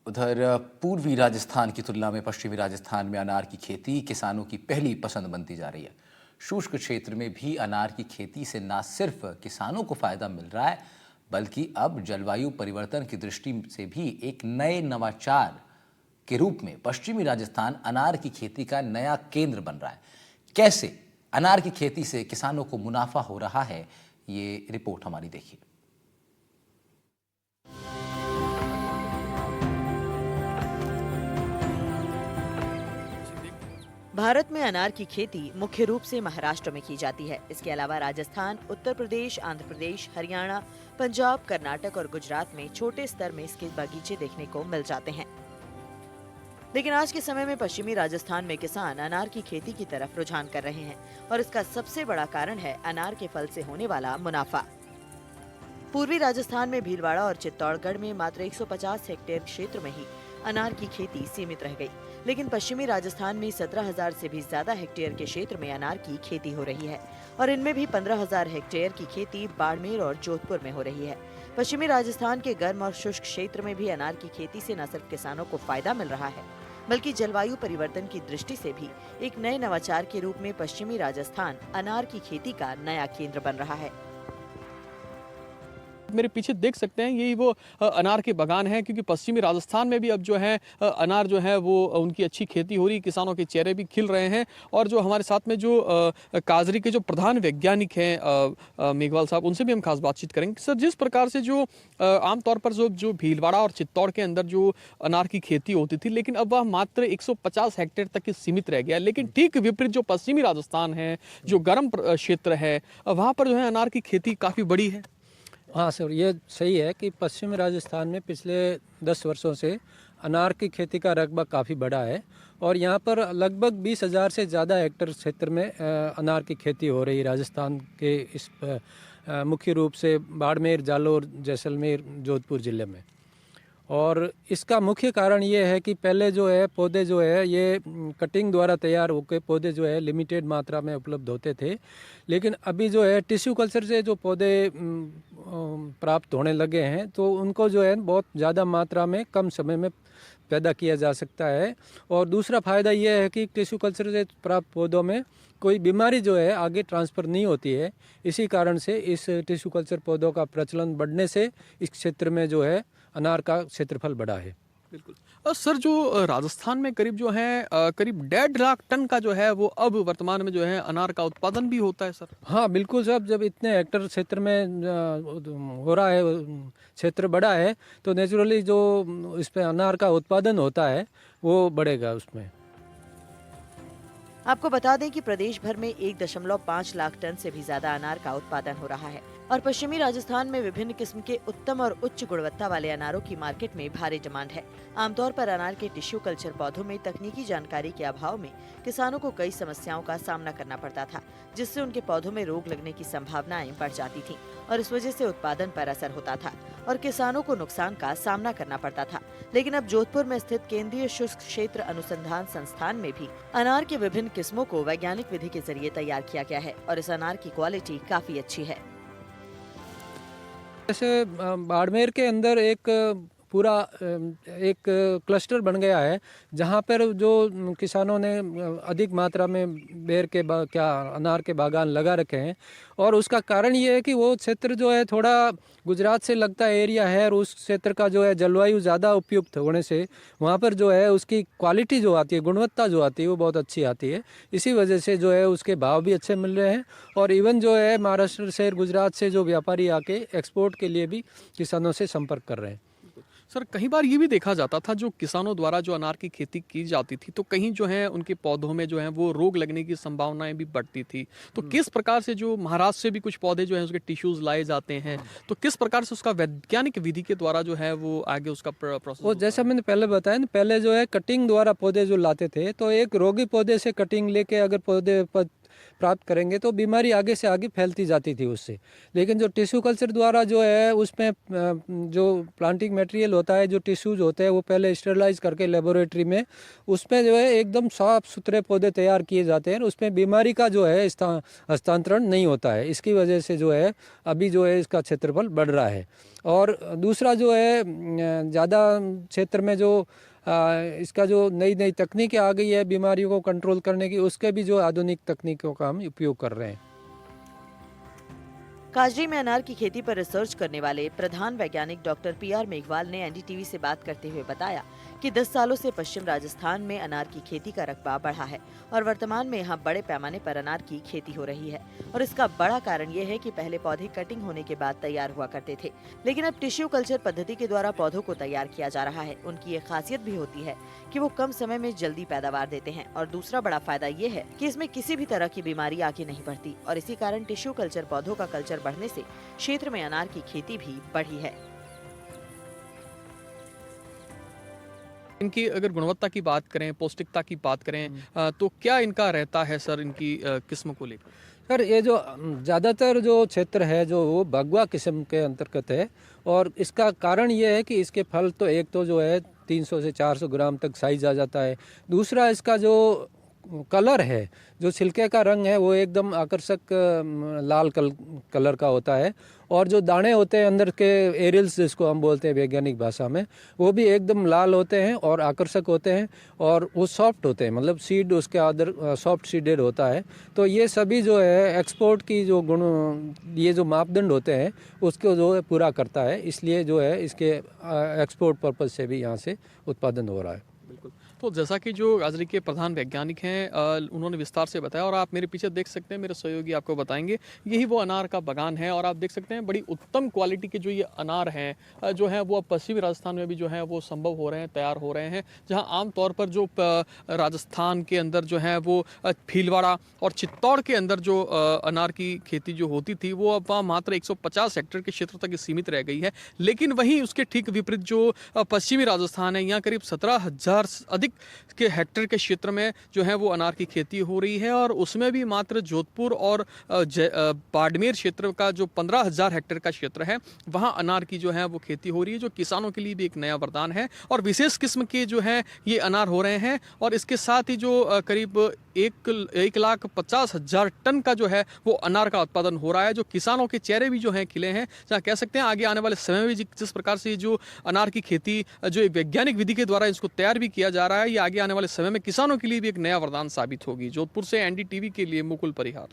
उधर पूर्वी राजस्थान की तुलना में पश्चिमी राजस्थान में अनार की खेती किसानों की पहली पसंद बनती जा रही है। शुष्क क्षेत्र में भी अनार की खेती से न सिर्फ किसानों को फायदा मिल रहा है, बल्कि अब जलवायु परिवर्तन की दृष्टि से भी एक नए नवाचार के रूप में पश्चिमी राजस्थान अनार की खेती का नया केंद्र बन रहा है। कैसे अनार की खेती से किसानों को मुनाफा हो रहा है, ये रिपोर्ट हमारी देखिए। भारत में अनार की खेती मुख्य रूप से महाराष्ट्र में की जाती है। इसके अलावा राजस्थान, उत्तर प्रदेश, आंध्र प्रदेश, हरियाणा, पंजाब, कर्नाटक और गुजरात में छोटे स्तर में इसके बगीचे देखने को मिल जाते हैं। लेकिन आज के समय में पश्चिमी राजस्थान में किसान अनार की खेती की तरफ रुझान कर रहे हैं और इसका सबसे बड़ा कारण है अनार के फल से होने वाला मुनाफा। पूर्वी राजस्थान में भीलवाड़ा और चित्तौड़गढ़ में मात्र 150 हेक्टेयर क्षेत्र में ही अनार की खेती सीमित रह गई, लेकिन पश्चिमी राजस्थान में 17,000 से भी ज्यादा हेक्टेयर के क्षेत्र में अनार की खेती हो रही है और इनमें भी 15,000 हेक्टेयर की खेती बाड़मेर और जोधपुर में हो रही है। पश्चिमी राजस्थान के गर्म और शुष्क क्षेत्र में भी अनार की खेती से न सिर्फ किसानों को फायदा मिल रहा है, बल्कि जलवायु परिवर्तन की दृष्टि से भी एक नए नवाचार के रूप में पश्चिमी राजस्थान अनार की खेती का नया केंद्र बन रहा है। मेरे पीछे देख सकते हैं यही वो अनार के बागान हैं, क्योंकि पश्चिमी राजस्थान में भी अब जो है अनार जो है वो उनकी अच्छी खेती हो रही है, किसानों के चेहरे भी खिल रहे हैं। और जो हमारे साथ में जो काजरी के जो प्रधान वैज्ञानिक हैं मेघवाल साहब, उनसे भी हम खास बातचीत करेंगे। सर, जिस प्रकार से जो आमतौर पर जो भीलवाड़ा और चित्तौड़ के अंदर जो अनार की खेती होती थी, लेकिन अब वह मात्र 150 हेक्टेयर तक ही सीमित रह गया। लेकिन ठीक विपरीत जो पश्चिमी राजस्थान है, जो गर्म क्षेत्र है, वहाँ पर जो है अनार की खेती काफ़ी बड़ी है। हाँ सर, ये सही है कि पश्चिमी राजस्थान में पिछले 10 वर्षों से अनार की खेती का रकबा काफ़ी बड़ा है और यहाँ पर लगभग 20,000 से ज़्यादा हेक्टेयर क्षेत्र में अनार की खेती हो रही है। राजस्थान के इस मुख्य रूप से बाड़मेर, जालोर, जैसलमेर, जोधपुर ज़िले में। और इसका मुख्य कारण ये है कि पहले जो है पौधे जो है ये कटिंग द्वारा तैयार होकर पौधे जो है लिमिटेड मात्रा में उपलब्ध होते थे, लेकिन अभी जो है टिश्यू कल्चर से जो पौधे प्राप्त होने लगे हैं तो उनको जो है बहुत ज़्यादा मात्रा में कम समय में पैदा किया जा सकता है। और दूसरा फ़ायदा ये है कि टिश्यू कल्चर से प्राप्त पौधों में कोई बीमारी जो है आगे ट्रांसफ़र नहीं होती है। इसी कारण से इस टिश्यू कल्चर पौधों का प्रचलन बढ़ने से इस क्षेत्र में जो है अनार का क्षेत्रफल बढ़ा है। बिल्कुल। सर, जो राजस्थान में करीब जो है करीब 1.5 लाख टन का जो है वो अब वर्तमान में जो है अनार का उत्पादन भी होता है सर। हाँ बिल्कुल साहब, जब इतने हेक्टेयर क्षेत्र में हो रहा है, क्षेत्र बड़ा है, तो नेचुरली जो इस पे अनार का उत्पादन होता है वो बढ़ेगा उसमें। आपको बता दें कि प्रदेश भर में 1.5 लाख टन से भी ज्यादा अनार का उत्पादन हो रहा है और पश्चिमी राजस्थान में विभिन्न किस्म के उत्तम और उच्च गुणवत्ता वाले अनारों की मार्केट में भारी डिमांड है। आमतौर पर अनार के टिश्यू कल्चर पौधों में तकनीकी जानकारी के अभाव में किसानों को कई समस्याओं का सामना करना पड़ता था, जिससे उनके पौधों में रोग लगने की संभावनाएं बढ़ जाती थीं और इस वजह से उत्पादन पर असर होता था और किसानों को नुकसान का सामना करना पड़ता था। लेकिन अब जोधपुर में स्थित केंद्रीय शुष्क क्षेत्र अनुसंधान संस्थान में भी अनार के विभिन्न किस्मों को वैज्ञानिक विधि के जरिए तैयार किया गया है और इस अनार की क्वालिटी काफी अच्छी है। जैसे बाड़मेर के अंदर एक पूरा एक क्लस्टर बन गया है जहाँ पर जो किसानों ने अधिक मात्रा में अनार के बागान लगा रखे हैं। और उसका कारण ये है कि वो क्षेत्र जो है थोड़ा गुजरात से लगता एरिया है और उस क्षेत्र का जो है जलवायु ज़्यादा उपयुक्त होने से वहाँ पर जो है उसकी क्वालिटी जो आती है, गुणवत्ता जो आती है वो बहुत अच्छी आती है। इसी वजह से जो है उसके भाव भी अच्छे मिल रहे हैं और इवन जो है महाराष्ट्र से, गुजरात से जो व्यापारी आके एक्सपोर्ट के लिए भी किसानों से संपर्क कर रहे हैं। सर, कई बार ये भी देखा जाता था जो किसानों द्वारा जो अनार की खेती की जाती थी तो कहीं जो है उनके पौधों में जो है वो रोग लगने की संभावनाएं भी बढ़ती थी। तो किस प्रकार से जो महाराष्ट्र से भी कुछ पौधे जो है उसके टिश्यूज लाए जाते हैं, तो किस प्रकार से उसका वैज्ञानिक विधि के द्वारा जो है वो आगे उसका प्रोसेस? वो जैसा मैंने पहले बताया ना, पहले जो है कटिंग द्वारा पौधे जो लाते थे तो एक रोगी पौधे से कटिंग लेके अगर पौधे प्राप्त करेंगे तो बीमारी आगे से आगे फैलती जाती थी उससे। लेकिन जो टिश्यू कल्चर द्वारा जो है उसमें जो प्लांटिंग मटेरियल होता है, जो टिश्यूज होते हैं, वो पहले स्टेरलाइज करके लेबोरेटरी में उसमें जो है एकदम साफ सुथरे पौधे तैयार किए जाते हैं, उसमें बीमारी का जो है हस्तांतरण नहीं होता है। इसकी वजह से जो है अभी जो है इसका क्षेत्रफल बढ़ रहा है। और दूसरा जो है ज़्यादा क्षेत्र में जो इसका जो नई नई तकनीकें आ गई है बीमारियों को कंट्रोल करने की, उसके भी जो आधुनिक तकनीकों का हम उपयोग कर रहे हैं। काजरी में अनार की खेती पर रिसर्च करने वाले प्रधान वैज्ञानिक डॉक्टर PR मेघवाल ने NDTV से बात करते हुए बताया कि 10 सालों से पश्चिम राजस्थान में अनार की खेती का रकबा बढ़ा है और वर्तमान में यहाँ बड़े पैमाने पर अनार की खेती हो रही है। और इसका बड़ा कारण ये है कि पहले पौधे कटिंग होने के बाद तैयार हुआ करते थे, लेकिन अब टिश्यू कल्चर पद्धति के द्वारा पौधों को तैयार किया जा रहा है। उनकी ये खासियत भी होती है कि वो कम समय में जल्दी पैदावार देते हैं और दूसरा बड़ा फायदा ये है कि इसमें किसी भी तरह की बीमारी आगे नहीं बढ़ती और इसी कारण टिश्यू कल्चर पौधों का कल्चर बढ़ने से क्षेत्र में अनार की खेती भी बढ़ी है। इनकी अगर गुणवत्ता की बात करें, पौष्टिकता की बात करें, तो क्या इनका रहता है सर इनकी किस्म को लेकर? सर ये जो ज़्यादातर जो क्षेत्र है जो वो भगवा किस्म के अंतर्गत है और इसका कारण ये है कि इसके फल तो एक तो जो है 300 से 400 ग्राम तक साइज आ जाता है। दूसरा इसका जो कलर है, जो छिलके का रंग है वो एकदम आकर्षक लाल कलर का होता है और जो दाने होते हैं अंदर के एरियल्स जिसको हम बोलते हैं वैज्ञानिक भाषा में, वो भी एकदम लाल होते हैं और आकर्षक होते हैं और वो सॉफ्ट होते हैं, मतलब सीड उसके अंदर सॉफ्ट सीडेड होता है। तो ये सभी जो है एक्सपोर्ट की जो गुण, ये जो मापदंड होते हैं उसको जो है पूरा करता है, इसलिए जो है इसके एक्सपोर्ट पर्पज़ से भी यहाँ से उत्पादन हो रहा है। बिल्कुल। तो जैसा कि जो काजरी के प्रधान वैज्ञानिक हैं उन्होंने विस्तार से बताया और आप मेरे पीछे देख सकते हैं, मेरे सहयोगी आपको बताएंगे, यही वो अनार का बागान है और आप देख सकते हैं बड़ी उत्तम क्वालिटी के जो ये अनार हैं जो हैं वो अब पश्चिमी राजस्थान में भी जो है वो संभव हो रहे हैं, तैयार हो रहे हैं। जहां आमतौर पर जो राजस्थान के अंदर जो है वो भीलवाड़ा और चित्तौड़ के अंदर जो अनार की खेती जो होती थी वो अब वहाँ मात्र 150 हेक्टेयर के क्षेत्र तक सीमित रह गई है। लेकिन वहीं उसके ठीक विपरीत जो पश्चिमी राजस्थान है, यहाँ करीब 17,000 अधिक के हेक्टेयर के क्षेत्र में जो है वो अनार की खेती हो रही है और उसमें भी मात्र जोधपुर और बाड़मेर क्षेत्र का जो 15,000 हेक्टेयर का क्षेत्र है वहां अनार की जो है वो खेती हो रही है, जो किसानों के लिए भी एक नया वरदान है और विशेष किस्म के जो है ये अनार हो रहे हैं। और इसके साथ ही जो करीब 1,50,000 टन का जो है वो अनार का उत्पादन हो रहा है, जो किसानों के चेहरे भी जो हैं खिले हैं। जहाँ कह सकते हैं आगे आने वाले समय में जिस प्रकार से जो अनार की खेती जो एक वैज्ञानिक विधि के द्वारा इसको तैयार भी किया जा रहा है, ये आगे आने वाले समय में किसानों के लिए भी एक नया वरदान साबित होगी। जोधपुर से NDTV के लिए मुकुल परिहार।